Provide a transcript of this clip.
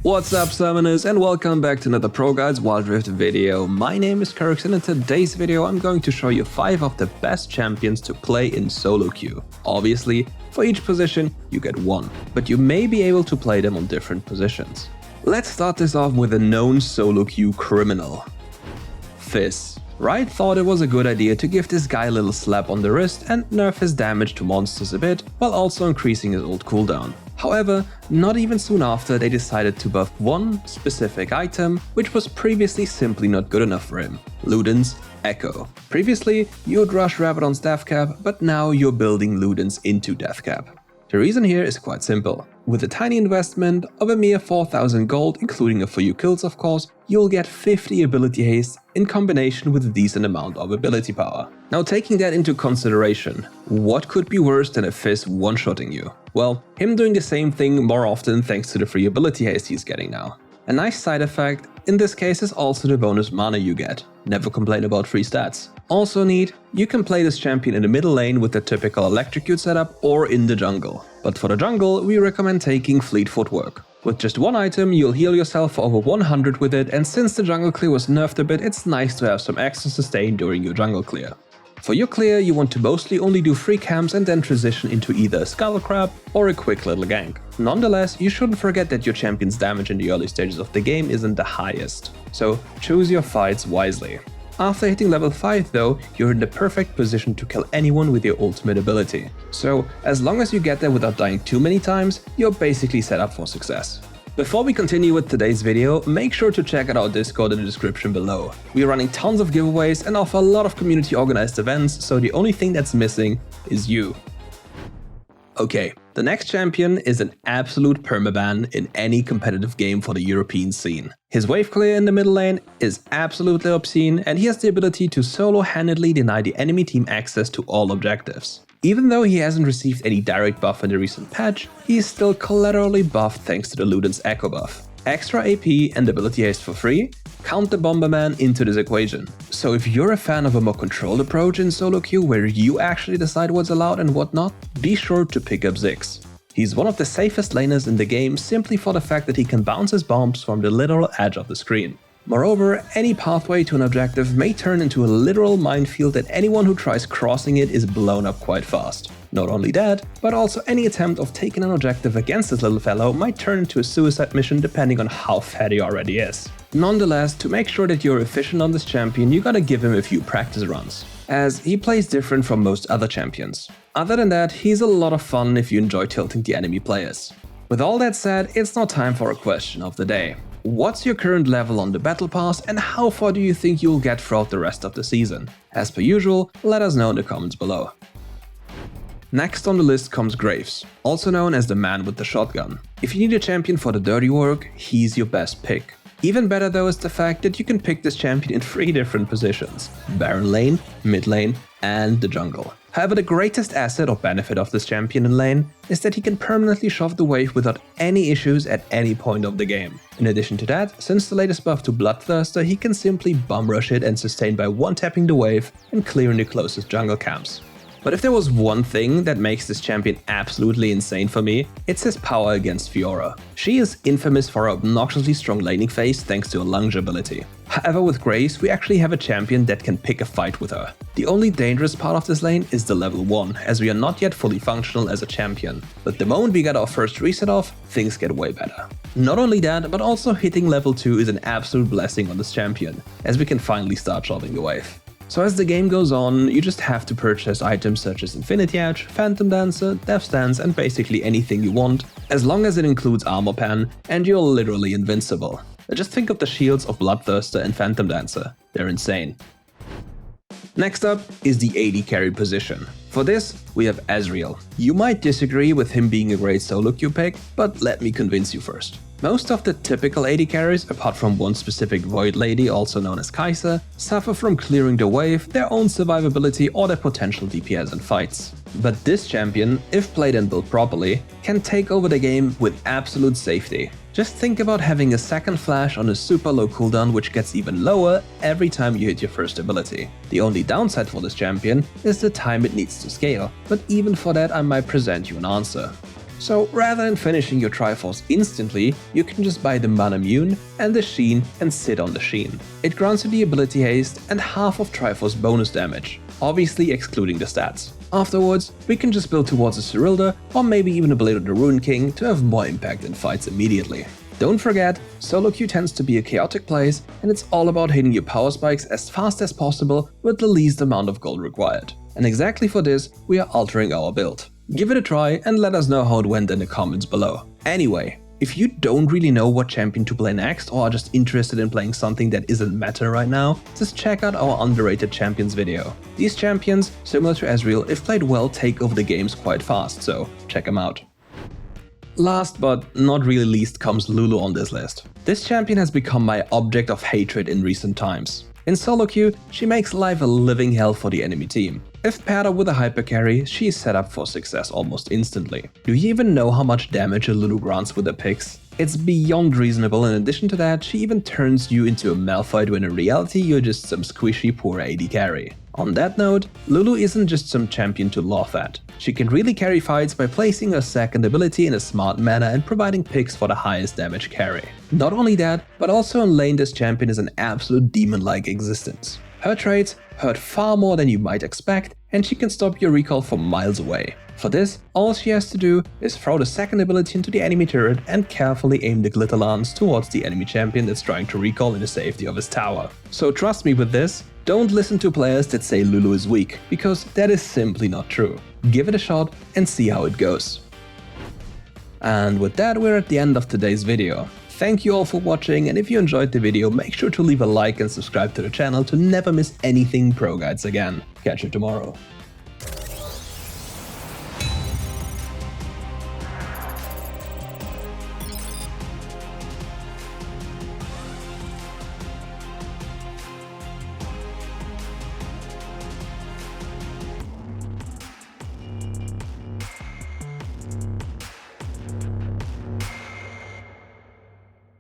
What's up, summoners, and welcome back to another ProGuides Wild Rift video. My name is Kirk, and in today's video I'm going to show you 5 of the best champions to play in solo queue. Obviously, for each position you get one, but you may be able to play them on different positions. Let's start this off with a known solo queue criminal. Fizz. Riot thought it was a good idea to give this guy a little slap on the wrist and nerf his damage to monsters a bit, while also increasing his ult cooldown. However, not even soon after they decided to buff one specific item, which was previously simply not good enough for him: Luden's Echo. Previously, you would rush Rabadon's death cap, but now you're building Luden's into death cap. The reason here is quite simple. With a tiny investment of a mere 4000 gold, including a few kills of course, you'll get 50 ability haste in combination with a decent amount of ability power. Now, taking that into consideration, what could be worse than a Fizz one-shotting you? Well, him doing the same thing more often thanks to the free ability haste he's getting now. A nice side effect in this case is also the bonus mana you get. Never complain about free stats. Also neat, you can play this champion in the middle lane with the typical electrocute setup or in the jungle. But for the jungle, we recommend taking Fleet Footwork. With just one item, you'll heal yourself for over 100 with it, and since the jungle clear was nerfed a bit, it's nice to have some extra sustain during your jungle clear. For your clear, you want to mostly only do free camps and then transition into either a Skull Crab or a quick little gank. Nonetheless, you shouldn't forget that your champion's damage in the early stages of the game isn't the highest, so choose your fights wisely. After hitting level 5 though, you're in the perfect position to kill anyone with your ultimate ability. So as long as you get there without dying too many times, you're basically set up for success. Before we continue with today's video, make sure to check out our Discord in the description below. We are running tons of giveaways and offer a lot of community organized events, so the only thing that's missing is you. Okay, the next champion is an absolute permaban in any competitive game for the European scene. His wave clear in the middle lane is absolutely obscene, and he has the ability to solo-handedly deny the enemy team access to all objectives. Even though he hasn't received any direct buff in the recent patch, he is still collaterally buffed thanks to the Luden's Echo buff. Extra AP and ability haste for free? Count the Bomberman into this equation. So if you're a fan of a more controlled approach in solo queue where you actually decide what's allowed and what not, be sure to pick up Ziggy. He's one of the safest laners in the game simply for the fact that he can bounce his bombs from the literal edge of the screen. Moreover, any pathway to an objective may turn into a literal minefield and anyone who tries crossing it is blown up quite fast. Not only that, but also any attempt of taking an objective against this little fellow might turn into a suicide mission depending on how fat he already is. Nonetheless, to make sure that you're efficient on this champion, you gotta give him a few practice runs, as he plays different from most other champions. Other than that, he's a lot of fun if you enjoy tilting the enemy players. With all that said, it's now time for a question of the day. What's your current level on the Battle Pass and how far do you think you'll get throughout the rest of the season? As per usual, let us know in the comments below. Next on the list comes Graves, also known as the man with the shotgun. If you need a champion for the dirty work, he's your best pick. Even better though is the fact that you can pick this champion in 3 different positions: Baron lane, mid lane, and the jungle. However, the greatest asset or benefit of this champion in lane is that he can permanently shove the wave without any issues at any point of the game. In addition to that, since the latest buff to Bloodthirster, he can simply bum rush it and sustain by one-tapping the wave and clearing the closest jungle camps. But if there was one thing that makes this champion absolutely insane for me, it's his power against Fiora. She is infamous for her obnoxiously strong laning phase thanks to her lunge ability. However, with Graves, we actually have a champion that can pick a fight with her. The only dangerous part of this lane is the level 1, as we are not yet fully functional as a champion. But the moment we get our first reset off, things get way better. Not only that, but also hitting level 2 is an absolute blessing on this champion, as we can finally start shoving the wave. So as the game goes on, you just have to purchase items such as Infinity Edge, Phantom Dancer, Death's Dance, and basically anything you want, as long as it includes Armor Pen, and you're literally invincible. Just think of the shields of Bloodthirster and Phantom Dancer, they're insane. Next up is the AD carry position. For this, we have Ezreal. You might disagree with him being a great solo queue pick, but let me convince you first. Most of the typical AD carries, apart from one specific Void Lady, also known as Kai'Sa, suffer from clearing the wave, their own survivability, or their potential DPS in fights. But this champion, if played and built properly, can take over the game with absolute safety. Just think about having a second flash on a super low cooldown which gets even lower every time you hit your first ability. The only downside for this champion is the time it needs to scale, but even for that I might present you an answer. So rather than finishing your Triforce instantly, you can just buy the Mana Immune and the Sheen and sit on the Sheen. It grants you the ability haste and half of Triforce bonus damage, obviously excluding the stats. Afterwards, we can just build towards a Cyrilda or maybe even a Blade of the Rune King to have more impact in fights immediately. Don't forget, solo queue tends to be a chaotic place and it's all about hitting your power spikes as fast as possible with the least amount of gold required. And exactly for this, we are altering our build. Give it a try and let us know how it went in the comments below. Anyway, if you don't really know what champion to play next or are just interested in playing something that isn't meta right now, just check out our underrated champions video. These champions, similar to Ezreal, if played well, take over the games quite fast, so check them out. Last but not really least comes Lulu on this list. This champion has become my object of hatred in recent times. In solo queue, she makes life a living hell for the enemy team. If paired up with a hyper carry, she is set up for success almost instantly. Do you even know how much damage a Lulu grants with her picks? It's beyond reasonable. In addition to that, she even turns you into a Malphite when in reality you're just some squishy poor AD carry. On that note, Lulu isn't just some champion to laugh at. She can really carry fights by placing her second ability in a smart manner and providing picks for the highest damage carry. Not only that, but also in lane this champion is an absolute demon-like existence. Her traits hurt far more than you might expect, and she can stop your recall from miles away. For this, all she has to do is throw the second ability into the enemy turret and carefully aim the glitter lance towards the enemy champion that's trying to recall in the safety of his tower. So trust me with this, don't listen to players that say Lulu is weak, because that is simply not true. Give it a shot and see how it goes. And with that, we're at the end of today's video. Thank you all for watching, and if you enjoyed the video, make sure to leave a like and subscribe to the channel to never miss anything ProGuides again. Catch you tomorrow.